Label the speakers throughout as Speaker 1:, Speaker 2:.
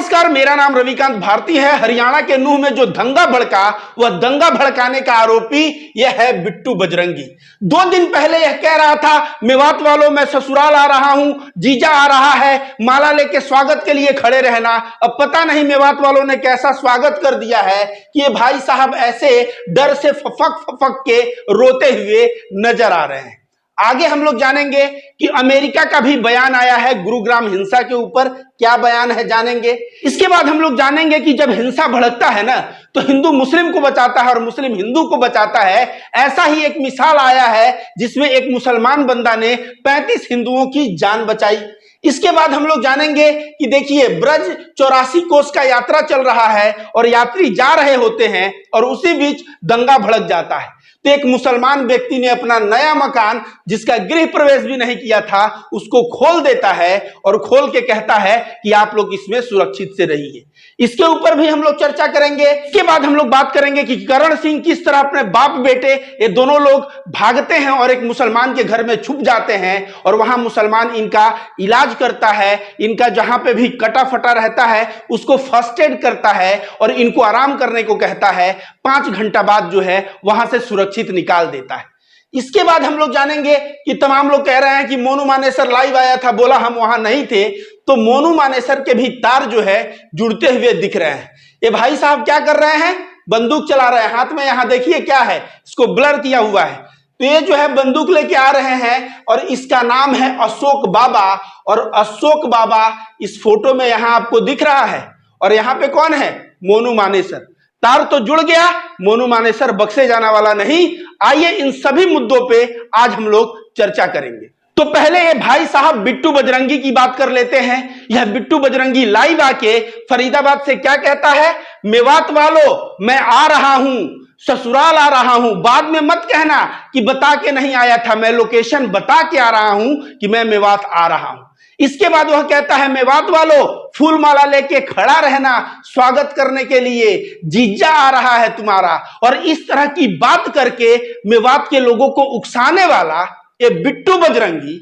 Speaker 1: नमस्कार, मेरा नाम रविकांत भारती है। हरियाणा के नूह में जो दंगा भड़का, वह दंगा भड़काने का आरोपी यह है बिट्टू बजरंगी। 2 दिन पहले यह कह रहा था, मेवात वालों मैं ससुराल आ रहा हूं, जीजा आ रहा है, माला लेके स्वागत के लिए खड़े रहना। अब पता नहीं मेवात वालों ने कैसा स्वागत कर दिया है कि ये भाई साहब ऐसे डर से फफक फफक के रोते हुए नजर आ रहे हैं। आगे हम लोग जानेंगे कि अमेरिका का भी बयान आया है गुरुग्राम हिंसा के ऊपर। क्या बयान है जानेंगे। इसके बाद हम लोग जानेंगे कि जब हिंसा भड़कता है ना, तो हिंदू मुस्लिम को बचाता है और मुस्लिम हिंदू को बचाता है। ऐसा ही एक मिसाल आया है जिसमें एक मुसलमान बंदा ने 35 हिंदुओं की जान बचाई। इसके बाद हम लोग जानेंगे कि देखिए, ब्रज 84 कोस का यात्रा चल रहा है और यात्री जा रहे होते हैं और उसी बीच दंगा भड़क जाता है। तो एक मुसलमान व्यक्ति ने अपना नया मकान, जिसका गृह प्रवेश भी नहीं किया था, उसको खोल देता है और खोल के कहता है कि आप लोग इसमें सुरक्षित से रहिए। इसके ऊपर भी हम लोग चर्चा करेंगे। इसके बाद हम लोग बात करेंगे कि करण सिंह किस तरह अपने बाप बेटे ये दोनों लोग भागते हैं और एक मुसलमान के घर में छुप जाते हैं और वहां मुसलमान इनका इलाज करता है। इनका जहां पे भी कटा फटा रहता है उसको फर्स्ट एड करता है और इनको आराम करने को कहता है। 5 घंटा बाद जो है वहां से सुरक्षित निकाल देता है। इसके बाद हम लोग जानेंगे कि तमाम लोग कह रहे हैं कि मोनू मानेसर लाइव आया था, बोला हम वहां नहीं थे। तो मोनू मानेसर के भी तार जो है जुड़ते हुए दिख रहे हैं। ये भाई साहब क्या कर रहे हैं? बंदूक चला रहे हैं। हाथ में यहां देखिए क्या है, इसको ब्लर किया हुआ है। तो ये जो है बंदूक लेके आ रहे हैं और इसका नाम है अशोक बाबा। और अशोक बाबा इस फोटो में यहां आपको दिख रहा है। और यहां पे कौन है? मोनू मानेसर। तार तो जुड़ गया, मोनू मानेसर बख्शे जाने वाला नहीं। आइए इन सभी मुद्दों पे आज हम लोग चर्चा करेंगे। तो पहले ये भाई साहब बिट्टू बजरंगी की बात कर लेते हैं। यह बिट्टू बजरंगी लाइव आके फरीदाबाद से क्या कहता है? मेवात वालों मैं आ रहा हूं, ससुराल आ रहा हूं। बाद में मत कहना कि बता के नहीं आया था, मैं लोकेशन बता के आ रहा हूं कि मैं मेवात आ रहा हूं। इसके बाद वह कहता है, मेवात वालों फूल माला लेके खड़ा रहना स्वागत करने के लिए, जीजा आ रहा है तुम्हारा। और इस तरह की बात करके मेवात के लोगों को उकसाने वाला ये बिट्टू बजरंगी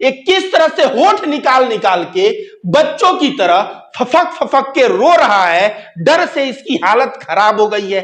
Speaker 1: ये किस तरह से होठ निकाल निकाल के बच्चों की तरह फफक फफक के रो रहा है। डर से इसकी हालत खराब हो गई है।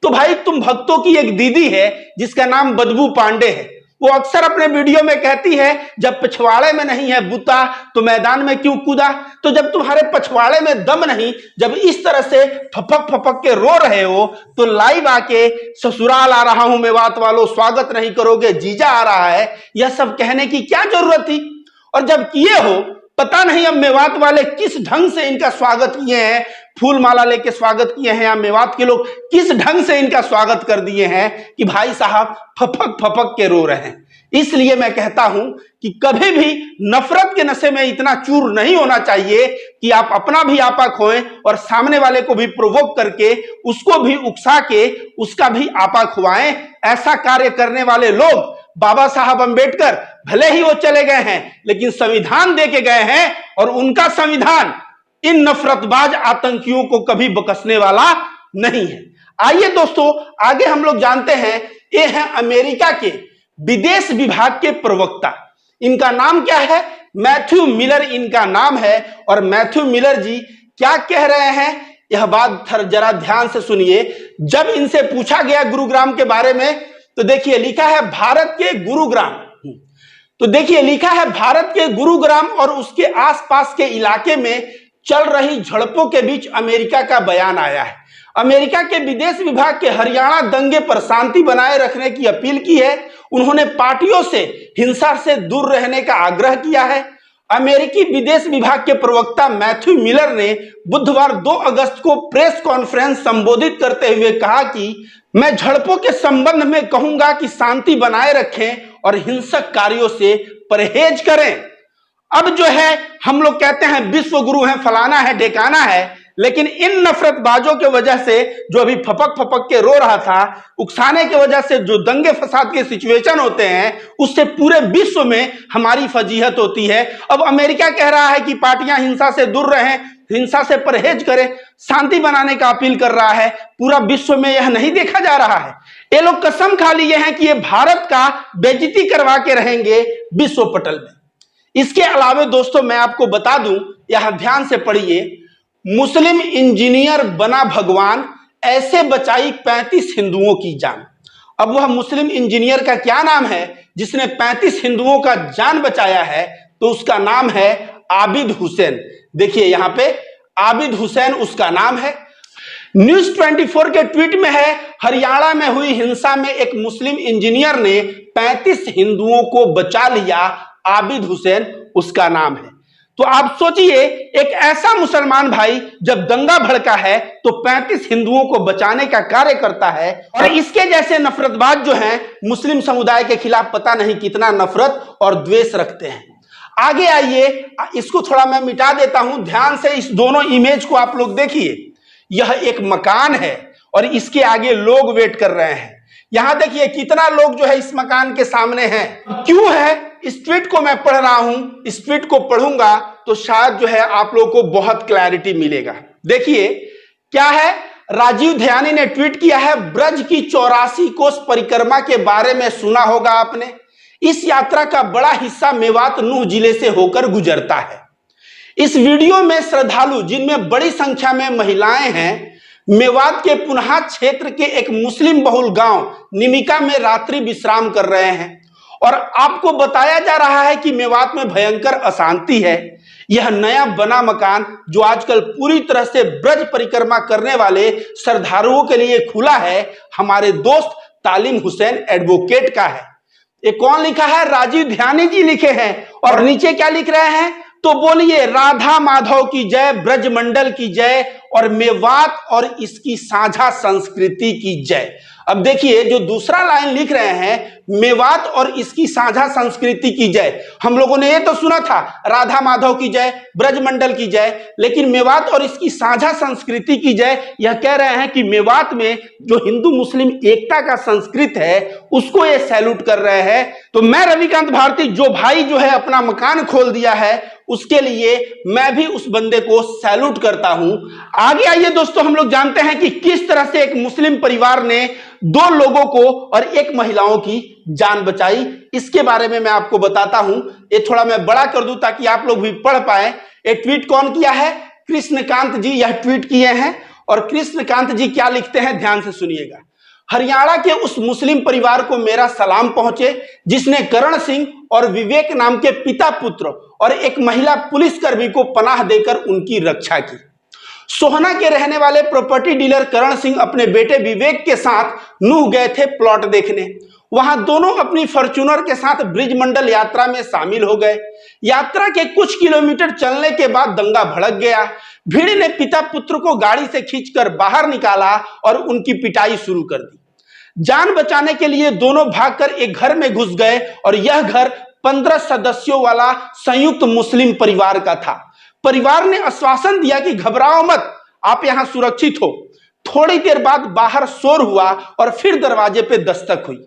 Speaker 1: तो भाई, तुम भक्तों की एक दीदी है जिसका नाम बदबू पांडे है। वो अक्सर अपने वीडियो में कहती है, जब पछवाड़े में नहीं है बूता तो मैदान में क्यों कूदा। तो जब तुम्हारे पछवाड़े में दम नहीं, जब इस तरह से फपक फपक के रो रहे हो, तो लाइव आके ससुराल आ रहा हूं मेवात वालों, स्वागत नहीं करोगे, जीजा आ रहा है, यह सब कहने की क्या जरूरत थी। और जब किए हो, पता नहीं अब मेवात वाले किस ढंग से इनका स्वागत किए हैं, फूल माला लेके स्वागत किए हैं, या मेवात के लोग किस ढंग से इनका स्वागत कर दिए हैं कि भाई साहब फपक फपक के रो रहे हैं। इसलिए मैं कहता हूं कि कभी भी नफरत के नशे में इतना चूर नहीं होना चाहिए कि आप अपना भी आपा खोएं और सामने वाले को भी प्रोवोक करके उसको भी उकसा के उसका भी आपा खुआएं। ऐसा कार्य करने वाले लोग, बाबा साहब अंबेडकर भले ही वो चले गए हैं लेकिन संविधान दे के गए हैं और उनका संविधान इन नफरतबाज आतंकियों को कभी बकसने वाला नहीं है। आइए दोस्तों, आगे हम लोग जानते हैं। ये हैं अमेरिका के विदेश विभाग के प्रवक्ता। इनका नाम क्या है? मैथ्यू मिलर इनका नाम है। और मैथ्यू मिलर जी क्या कह रहे हैं, यह बात जरा ध्यान से सुनिए। जब इनसे पूछा गया गुरुग्राम के बारे में, तो देखिए लिखा है भारत के गुरुग्राम। तो देखिए लिखा है भारत के गुरुग्राम और उसके आसपास के इलाके में चल रही झड़पों के बीच अमेरिका का बयान आया है। अमेरिका के विदेश विभाग के हरियाणा दंगे पर शांति बनाए रखने की अपील की है। उन्होंने पार्टियों से हिंसा से दूर रहने का आग्रह किया है। अमेरिकी विदेश विभाग के प्रवक्ता मैथ्यू मिलर ने बुधवार 2 अगस्त को प्रेस कॉन्फ्रेंस संबोधित करते हुए कहा कि मैं झड़पों के संबंध में कहूंगा कि शांति बनाए रखें और हिंसक कार्यों से परहेज करें। अब जो है हम लोग कहते हैं विश्व गुरु है, फलाना है, ढेकाना है, लेकिन इन नफरतबाजों के वजह से जो अभी फपक फपक के रो रहा था, उकसाने की वजह से जो दंगे फसाद के सिचुएशन होते हैं, उससे पूरे विश्व में हमारी फजीहत होती है। अब अमेरिका कह रहा है कि पार्टियां हिंसा से दूर रहें, हिंसा से परहेज करें, शांति बनाने का अपील कर रहा है। पूरा विश्व में यह नहीं देखा जा रहा है। ये लोग कसम खा लिए हैं कि ये भारत का बेइज्जती करवा के रहेंगे विश्व पटल में। इसके अलावा दोस्तों मैं आपको बता दूं, यहां ध्यान से पढ़िए, मुस्लिम इंजीनियर बना भगवान, ऐसे बचाई 35 हिंदुओं की जान। अब वह मुस्लिम इंजीनियर का क्या नाम है जिसने 35 हिंदुओं का जान बचाया है? तो उसका नाम है आबिद हुसैन। देखिए यहां पे आबिद हुसैन उसका नाम है। न्यूज 24 के ट्वीट में है, हरियाणा में हुई हिंसा में एक मुस्लिम इंजीनियर ने 35 हिंदुओं को बचा लिया, आबिद हुसैन उसका नाम है। तो आप सोचिए, एक ऐसा मुसलमान भाई जब दंगा भड़का है तो 35 हिंदुओं को बचाने का कार्य करता है, और इसके जैसे नफरतबाज जो हैं मुस्लिम समुदाय के खिलाफ पता नहीं कितना नफरत और द्वेष रखते हैं। आगे आइए, इसको थोड़ा मैं मिटा देता हूं, ध्यान से इस दोनों इमेज को आप लोग देखिए। यह एक मकान है और इसके आगे लोग वेट कर रहे हैं। यहां देखिए कितना लोग जो है इस मकान के सामने हैं। क्यों है? इस ट्वीट को मैं पढ़ रहा हूं, इस ट्वीट को पढ़ूंगा तो शायद जो है आप लोगों को बहुत क्लैरिटी मिलेगा। देखिए क्या है, राजीव ध्यानी ने ट्वीट किया है, ब्रज की 84 कोस परिक्रमा के बारे में सुना होगा आपने। इस यात्रा का बड़ा हिस्सा मेवात नूह जिले से होकर गुजरता है। इस वीडियो में श्रद्धालु, जिनमें बड़ी संख्या में महिलाएं हैं, मेवात के पुनः क्षेत्र के एक मुस्लिम बहुल गांव निमिका में रात्रि विश्राम कर रहे हैं। और आपको बताया जा रहा है कि मेवात में भयंकर अशांति है। यह नया बना मकान जो आजकल पूरी तरह से ब्रज परिक्रमा करने वाले श्रद्धालुओं के लिए खुला है, हमारे दोस्त तालिम हुसैन एडवोकेट का है। ये कौन लिखा है? राजीव ध्यानी जी लिखे हैं। और नीचे क्या लिख रहे हैं? तो बोलिए, राधा माधव की जय, ब्रजमंडल की जय, और मेवात और इसकी साझा संस्कृति की जय। अब देखिए जो दूसरा लाइन लिख रहे हैं, मेवात और इसकी साझा संस्कृति की जय। हम लोगों ने ये तो सुना था राधा माधव की जय, ब्रजमंडल की जय, लेकिन मेवात और इसकी साझा संस्कृति की जय, यह कह रहे हैं कि मेवात में जो हिंदू मुस्लिम एकता का संस्कृत है उसको ये सैल्यूट कर रहे हैं। तो मैं रविकांत भारती, जो भाई जो है अपना मकान खोल दिया है, उसके लिए मैं भी उस बंदे को सैल्यूट करता हूं। आगे आइए दोस्तों, हम लोग जानते हैं कि किस तरह से एक मुस्लिम परिवार ने 2 लोगों को और 1 महिलाओं की जान बचाई। इसके बारे में मैं आपको बताता हूं। ये थोड़ा मैं बड़ा कर दूं ताकि आप लोग भी पढ़ पाए। ये ट्वीट कौन किया है? कृष्णकांत जी यह ट्वीट किए हैं। और कृष्णकांत जी क्या लिखते हैं, ध्यान से सुनिएगा। हरियाणा के उस मुस्लिम परिवार को मेरा सलाम पहुंचे जिसने करण सिंह और विवेक नाम के पिता पुत्र और एक महिला पुलिसकर्मी को पनाह देकर उनकी रक्षा की। सोहना के रहने वाले प्रॉपर्टी डीलर करण सिंह अपने बेटे विवेक के साथ नूह गए थे प्लॉट देखने। वहां दोनों अपनी फॉर्च्यूनर के साथ ब्रिजमंडल यात्रा में शामिल हो गए। यात्रा के कुछ किलोमीटर चलने के बाद दंगा भड़क गया। भीड़ ने पिता पुत्र को गाड़ी से खींचकर बाहर निकाला और उनकी पिटाई शुरू कर दी। जान बचाने के लिए दोनों भागकर एक घर में घुस गए और यह घर 15 सदस्यों वाला संयुक्त मुस्लिम परिवार का था। परिवार ने आश्वासन दिया कि घबराओ मत, आप यहां सुरक्षित हो। थोड़ी देर बाद बाहर शोर हुआ और फिर दरवाजे पे दस्तक हुई।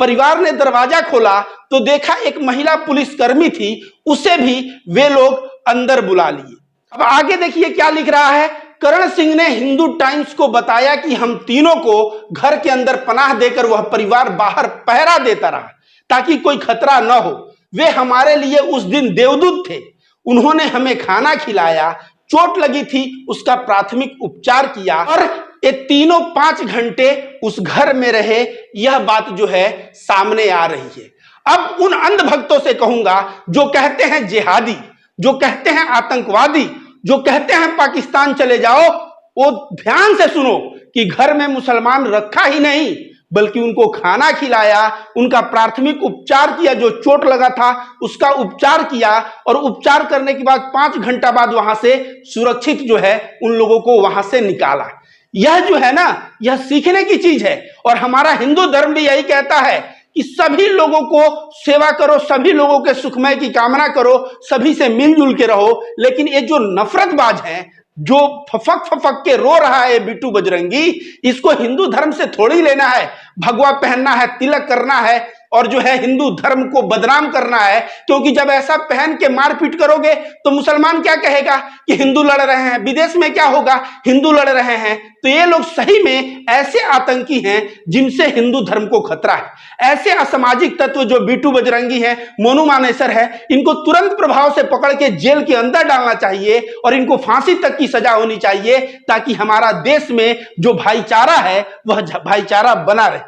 Speaker 1: परिवार ने दरवाजा खोला तो देखा एक महिला पुलिसकर्मी थी, उसे भी वे लोग अंदर बुला लिए। अब आगे देखिए क्या लिख रहा है। करण सिंह ने हिंदू टाइम्स को बताया कि हम तीनों को घर के अंदर पनाह देकर वह परिवार बाहर पहरा देता रहा ताकि कोई खतरा न हो। वे हमारे लिए उस दिन देवदूत थे। उन्होंने हमें खाना खिलाया, चोट लगी थी उसका प्राथमिक उपचार किया और ये तीनों 5 घंटे उस घर में रहे। यह बात जो है सामने आ रही है। अब उन अंधभक्तों से कहूंगा जो कहते हैं जिहादी, जो कहते हैं आतंकवादी, जो कहते हैं पाकिस्तान चले जाओ, वो ध्यान से सुनो कि घर में मुसलमान रखा ही नहीं बल्कि उनको खाना खिलाया, उनका प्राथमिक उपचार किया, जो चोट लगा था उसका उपचार किया और उपचार करने के बाद 5 घंटा बाद वहां से सुरक्षित जो है उन लोगों को वहां से निकाला। यह जो है ना, यह सीखने की चीज है। और हमारा हिंदू धर्म भी यही कहता है कि सभी लोगों को सेवा करो, सभी लोगों के सुखमय की कामना करो, सभी से मिलजुल के रहो। लेकिन ये जो नफरतबाज है, जो फफक फफक के रो रहा है बिट्टू बजरंगी, इसको हिंदू धर्म से थोड़ी लेना है। भगवा पहनना है, तिलक करना है और जो है हिंदू धर्म को बदनाम करना है, क्योंकि जब ऐसा पहन के मारपीट करोगे तो मुसलमान क्या कहेगा कि हिंदू लड़ रहे हैं, विदेश में क्या होगा, हिंदू लड़ रहे हैं। तो ये लोग सही में ऐसे आतंकी हैं जिनसे हिंदू धर्म को खतरा है। ऐसे असामाजिक तत्व जो बिट्टू बजरंगी हैं, मोनू मानेसर है, इनको तुरंत प्रभाव से पकड़ के जेल के अंदर डालना चाहिए और इनको फांसी तक की सजा होनी चाहिए, ताकि हमारा देश में जो भाईचारा है वह भाईचारा बना रहे।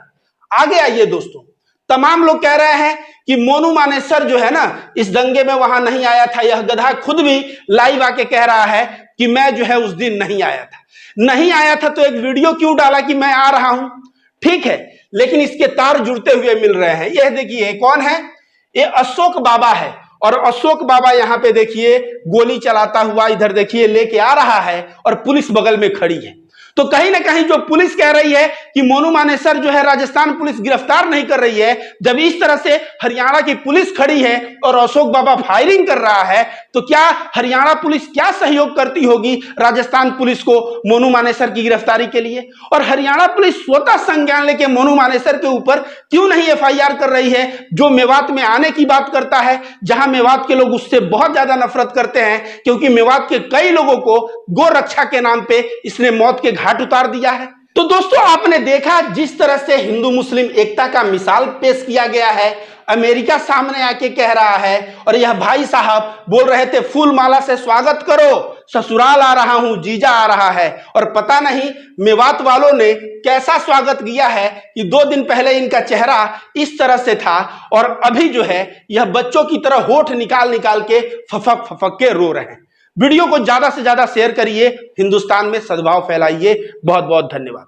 Speaker 1: आगे आइए दोस्तों, तमाम लोग कह रहे हैं कि मोनू मानेसर जो है ना इस दंगे में वहां नहीं आया था। यह गधा खुद भी लाइव आके कह रहा है कि मैं जो है उस दिन नहीं आया था। नहीं आया था तो एक वीडियो क्यों डाला कि मैं आ रहा हूं? ठीक है, लेकिन इसके तार जुड़ते हुए मिल रहे हैं। यह देखिए कौन है, ये अशोक बाबा है, और अशोक बाबा यहाँ पे देखिए गोली चलाता हुआ इधर देखिए लेके आ रहा है और पुलिस बगल में खड़ी है। तो कहीं ना कहीं जो पुलिस कह रही है कि मोनू मानेसर जो है राजस्थान पुलिस गिरफ्तार नहीं कर रही है, जब इस तरह से हरियाणा की पुलिस खड़ी है और अशोक बाबा फायरिंग कर रहा है, तो क्या हरियाणा पुलिस क्या सहयोग करती होगी राजस्थान पुलिस को मोनू मानेसर की गिरफ्तारी के लिए? और हरियाणा पुलिस स्वतः संज्ञान लेके मोनू मानेसर के ऊपर क्यों नहीं एफआईआर कर रही है, जो मेवात में आने की बात करता है, जहां मेवात के लोग उससे बहुत ज्यादा नफरत करते हैं, क्योंकि मेवात के कई लोगों को गो रक्षा के नाम पे इसने मौत के घाट उतार दिया है। तो दोस्तों आपने देखा जिस तरह से हिंदू मुस्लिम एकता का मिसाल पेश किया गया है, अमेरिका सामने आके कह रहा है, और यह भाई साहब बोल रहे थे फूल माला से स्वागत करो, ससुराल आ रहा हूं, जीजा आ रहा है। और पता नहीं मेवात वालों ने कैसा स्वागत किया है कि 2 दिन पहले इनका चेहरा इस तरह से था और अभी जो है यह बच्चों की तरह होठ निकाल निकाल के फफक फफक के रो रहे हैं। वीडियो को ज्यादा से ज्यादा शेयर करिए, हिंदुस्तान में सद्भाव फैलाइए। बहुत बहुत धन्यवाद।